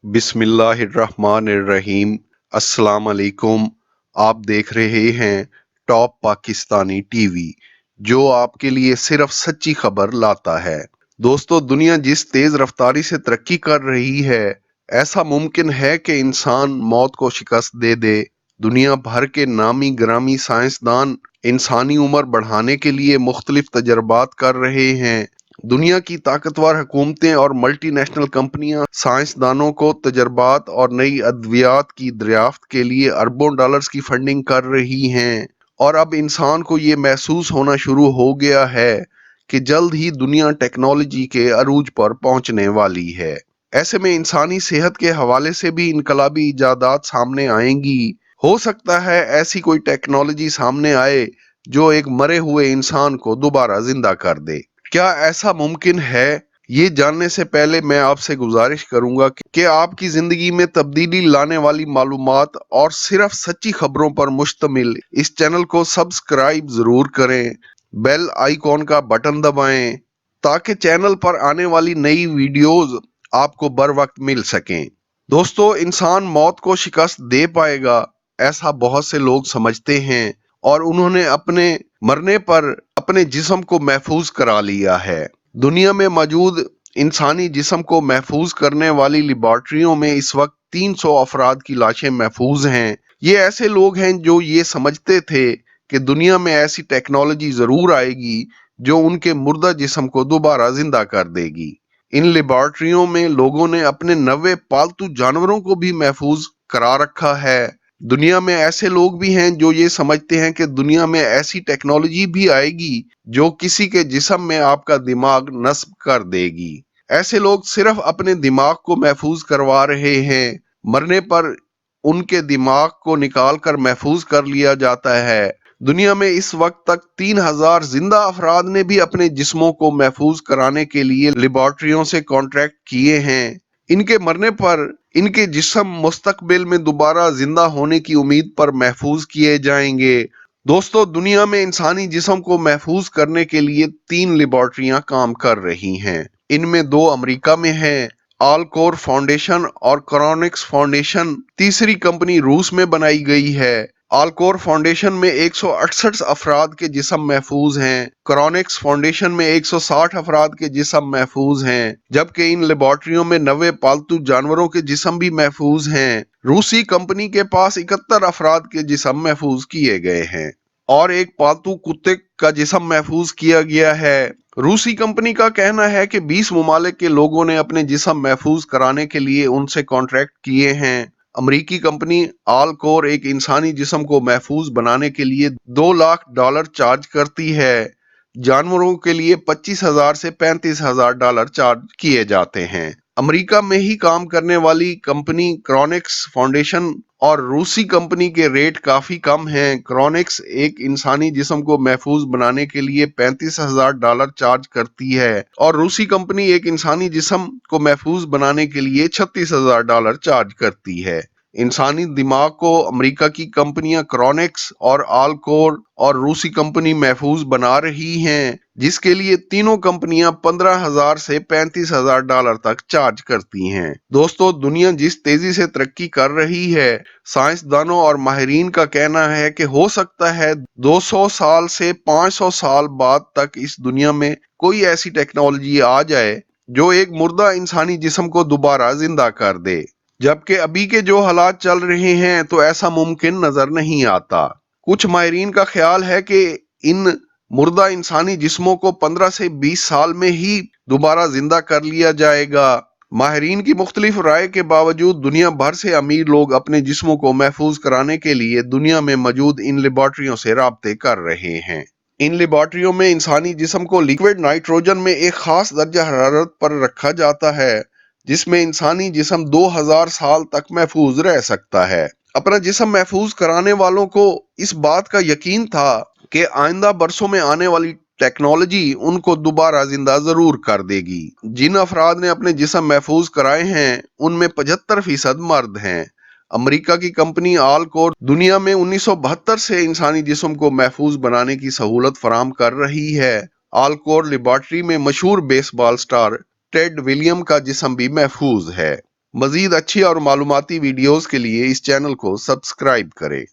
बिस्मिल्लाहिर्रहमानिर्रहीम। अस्सलाम वालेकुम। आप देख रहे हैं टॉप पाकिस्तानी टीवी, जो आपके लिए सिर्फ सच्ची खबर लाता है। दोस्तों, दुनिया जिस तेज रफ्तारी से तरक्की कर रही है, ऐसा मुमकिन है कि इंसान मौत को शिकस्त दे दे। दुनिया भर के नामी ग्रामी साइंसदान इंसानी उम्र बढ़ाने के लिए मुख्तलिफ तजर्बात कर रहे हैं। दुनिया की ताकतवर हुकूमतें और मल्टी नेशनल कंपनियां साइंसदानों को तजर्बात और नई अद्वियात की दरियाफ्त के लिए अरबों डॉलर्स की फंडिंग कर रही हैं। और अब इंसान को ये महसूस होना शुरू हो गया है कि जल्द ही दुनिया टेक्नोलॉजी के अरूज पर पहुंचने वाली है। ऐसे में इंसानी सेहत के हवाले से भी इनकलाबी इजादात सामने आएंगी। हो सकता है ऐसी कोई टेक्नोलॉजी सामने आए जो एक मरे हुए इंसान को दोबारा जिंदा कर दे। क्या ऐसा मुमकिन है? ये जानने से पहले मैं आपसे गुजारिश करूंगा कि आपकी जिंदगी में तब्दीली लाने वाली मालूमात और सिर्फ सच्ची खबरों पर मुश्तमिल इस चैनल को सब्सक्राइब जरूर करें। बेल आइकॉन का बटन दबाएं ताकि चैनल पर आने वाली नई वीडियोस आपको बर वक्त मिल सकें। दोस्तों, इंसान मौत को शिकस्त दे पाएगा, ऐसा बहुत से लोग समझते हैं और उन्होंने अपने मरने पर अपने जिस्म को महफूज करा लिया है। दुनिया में मौजूद इंसानी जिस्म को महफूज करने वाली लेबॉर्ट्रियों में इस वक्त 300 अफराद की लाशें महफूज हैं। ये ऐसे लोग हैं जो ये समझते थे कि दुनिया में ऐसी टेक्नोलॉजी जरूर आएगी जो उनके मुर्दा जिस्म को दोबारा जिंदा कर देगी। इन लेबॉर्ट्रियों में लोगों ने अपने 90 पालतू जानवरों को भी महफूज करा रखा है। दुनिया में ऐसे लोग भी हैं जो ये समझते हैं कि दुनिया में ऐसी टेक्नोलॉजी भी आएगी जो किसी के जिस्म में आपका दिमाग नस्ब कर देगी। ऐसे लोग सिर्फ अपने दिमाग को महफूज करवा रहे हैं। मरने पर उनके दिमाग को निकाल कर महफूज कर लिया जाता है। दुनिया में इस वक्त तक 3000 जिंदा अफराद ने भी अपने जिस्मों को महफूज कराने के लिए लेबॉर्ट्रियों से कॉन्ट्रैक्ट किए हैं। इनके मरने पर इनके जिस्म मुस्तकबिल में दोबारा जिंदा होने की उम्मीद पर महफूज किए जाएंगे। दोस्तों, दुनिया में इंसानी जिस्म को महफूज करने के लिए 3 लेबॉर्ट्रियां काम कर रही हैं। इनमें 2 अमेरिका में हैं, आलकोर फाउंडेशन और क्रोनिक्स फाउंडेशन तीसरी कंपनी रूस में बनाई गई है। आलकोर फाउंडेशन में 168 अफराद के जिस्म महफूज हैं। क्रोनिक्स फाउंडेशन में 160 अफराद के जिस्म महफूज हैं, जबकि इन लेबॉर्ट्रियों में 90 पालतू जानवरों के जिस्म भी महफूज हैं। रूसी कंपनी के पास 71 अफराद के जिस्म महफूज किए गए हैं और एक पालतू कुत्ते का जिस्म महफूज किया गया है। रूसी कंपनी का कहना है कि 20 ममालिक के लोगों ने अपने जिस्म महफूज कराने के लिए उनसे कॉन्ट्रैक्ट किए हैं। अमेरिकी कंपनी आलकोर एक इंसानी जिस्म को महफूज बनाने के लिए $2 लाख चार्ज करती है। जानवरों के लिए $25,000 से $35,000 चार्ज किए जाते हैं। अमेरिका में ही काम करने वाली कंपनी क्रोनिक्स फाउंडेशन और रूसी कंपनी के रेट काफी कम हैं। क्रोनिक्स एक इंसानी जिस्म को महफूज बनाने के लिए $35,000 चार्ज करती है और रूसी कंपनी एक इंसानी जिस्म को महफूज बनाने के लिए $36,000 चार्ज करती है। इंसानी दिमाग को अमेरिका की कंपनियां क्रोनिक्स और आलकोर और रूसी कंपनी महफूज बना रही हैं, जिसके लिए तीनों कंपनियां $15,000 से $35,000 तक चार्ज करती हैं। दोस्तों, दुनिया जिस तेजी से तरक्की कर रही है, साइंसदानों और माहिरीन का कहना है कि हो सकता है 200 साल से 500 साल बाद तक इस दुनिया में कोई ऐसी टेक्नोलॉजी आ जाए जो एक मुर्दा इंसानी जिस्म को दोबारा जिंदा कर दे। जबकि अभी के जो हालात चल रहे हैं तो ऐसा मुमकिन नजर नहीं आता। कुछ माहिरीन का ख्याल है कि इन मुर्दा इंसानी जिस्मों को 15 से 20 साल में ही दोबारा जिंदा कर लिया जाएगा। माहिरीन की मुख्तलिफ राय के बावजूद दुनिया भर से अमीर लोग अपने जिस्मों को महफूज कराने के लिए दुनिया में मौजूद इन लेबॉर्ट्रियों से राब्ते कर रहे हैं। इन लेबॉर्ट्रियों में इंसानी जिस्म को लिक्विड नाइट्रोजन में एक खास दर्जा हरारत पर रखा जाता है, जिसमें इंसानी जिस्म 2000 साल तक महफूज रह सकता है। अपना जिस्म महफूज कराने वालों को इस बात का यकीन था कि आइंदा बरसों में आने वाली टेक्नोलॉजी उनको दोबारा जिंदा जरूर कर देगी। जिन अफराद ने अपने जिस्म महफूज कराए हैं, उनमें 75% मर्द हैं। अमेरिका की कंपनी आलकोर दुनिया में 1972 से इंसानी जिस्म को महफूज बनाने की सहूलत फराम कर रही है। आलकोर लेबॉर्ट्री में मशहूर बेसबॉल स्टार टेड विलियम का जिस्म भी महफूज है। مزید اچھی اور معلوماتی ویڈیوز کے لیے اس چینل کو سبسکرائب کریں۔